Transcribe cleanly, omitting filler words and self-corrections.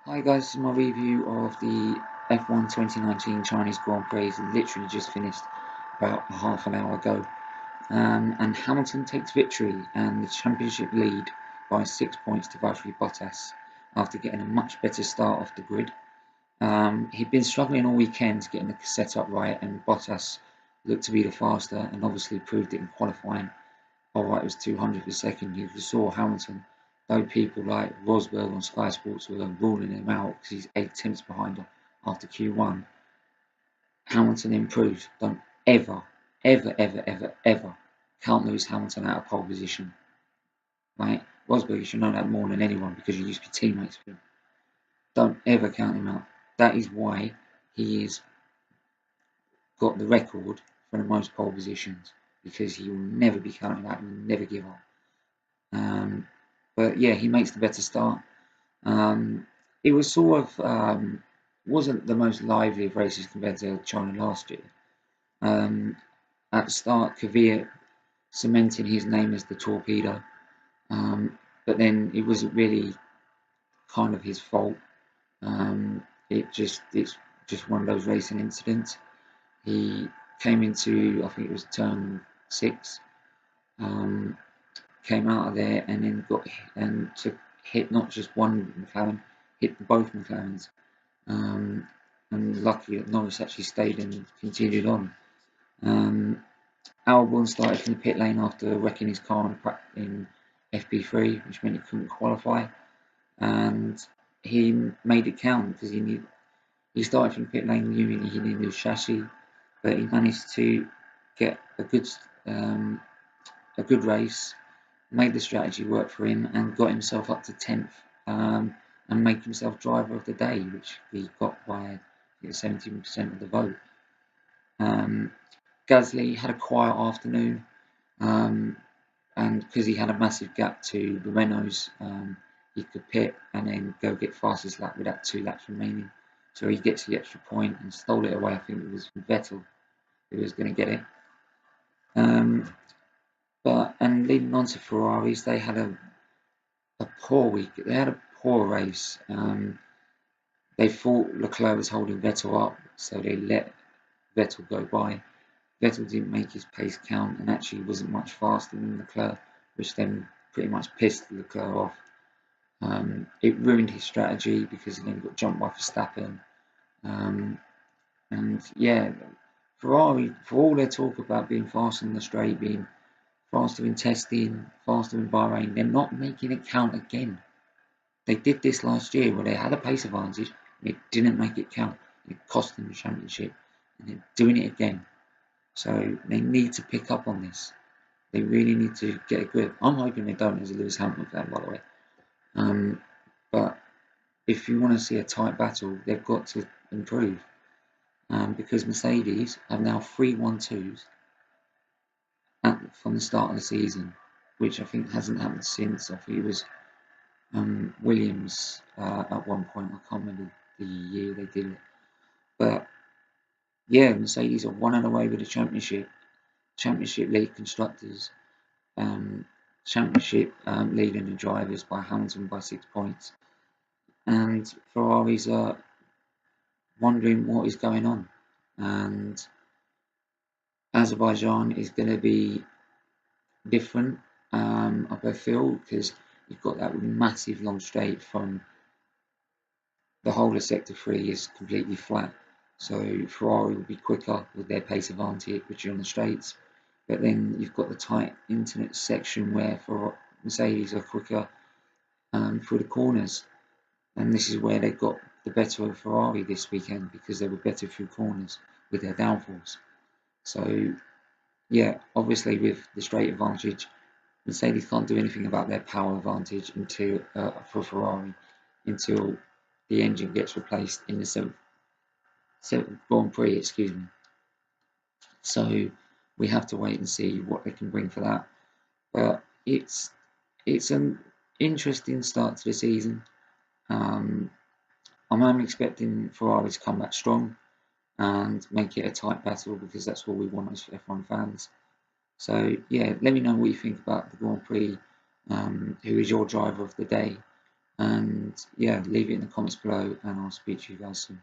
Hi guys, this is my review of the F1 2019 Chinese Grand Prix. It literally just finished about half an hour ago. And Hamilton takes victory and the championship lead by 6 points to Valtteri Bottas after getting a much better start off the grid. He'd been struggling all weekend getting the setup right, and Bottas looked to be the faster and obviously proved it in qualifying. Alright, it was 200 per second. You saw Hamilton, though people like Rosberg on Sky Sports were ruling him out because he's 8 tenths behind after Q1. Hamilton improved. Don't ever, ever, ever, ever, ever count Lewis Hamilton out of pole position. Right? Rosberg, you should know that more than anyone because you used to be teammates with him. Don't ever count him out. That is why he has got the record for the most pole positions, because he will never be counted out. He will never give up. But yeah, he makes the better start. It was sort of wasn't the most lively of races compared to China last year. At the start, Kvyat cementing his name as the torpedo, but then it wasn't really kind of his fault. It's just one of those racing incidents. He came into, I think it was turn 6. Came out of there and then got and to hit not just one McLaren, hit both McLarens. And lucky that Norris actually stayed and continued on. Albon started from the pit lane after wrecking his car in FP3, which meant he couldn't qualify, and he made it count because he started from the pit lane knowing he needed a chassis, but he managed to get a good race, made the strategy work for him, and got himself up to 10th, and make himself driver of the day, which he got by 17% of the vote. Gasly had a quiet afternoon, and because he had a massive gap to the Renaults, he could pit and then go get fastest lap with that 2 laps remaining. So he gets the extra point and stole it away. I think it was from Vettel who was going to get it. And leading on to Ferraris, they had a poor week. They had a poor race. They thought Leclerc was holding Vettel up, so they let Vettel go by. Vettel didn't make his pace count and actually wasn't much faster than Leclerc, which then pretty much pissed Leclerc off. It ruined his strategy because he then got jumped by Verstappen. And yeah, Ferrari, for all their talk about being faster in the straight, being faster in testing, faster in Bahrain, they're not making it count again. They did this last year where they had a pace advantage and they didn't make it count. It cost them the championship, and they're doing it again. So they need to pick up on this. They really need to get a grip. I'm hoping they don't, as a Lewis Hamilton fan, by the way. But if you want to see a tight battle, they've got to improve. Because Mercedes have now 3 1-2s from the start of the season, which I think hasn't happened since. I think it was Williams at one point. I can't remember the year they did it. But yeah, Mercedes are 1 away with the championship lead constructors, championship leading the drivers by Hamilton by 6 points, and Ferraris are wondering what is going on. And Azerbaijan is going to be different, I feel, because you've got that massive long straight from the whole of sector 3 is completely flat. So Ferrari will be quicker with their pace advantage, which are on the straights. But then you've got the tight internet section where for Mercedes are quicker through the corners. And this is where they got the better of Ferrari this weekend, because they were better through corners with their downforce. So yeah, obviously with the straight advantage, Mercedes can't do anything about their power advantage until for Ferrari until the engine gets replaced in the 7th Grand Prix, excuse me. So we have to wait and see what they can bring for that. But it's an interesting start to the season. I'm expecting Ferrari to come back strong and make it a tight battle, because that's what we want as F1 fans. So yeah, let me know what you think about the Grand Prix. Who is your driver of the day? And yeah, leave it in the comments below, and I'll speak to you guys soon.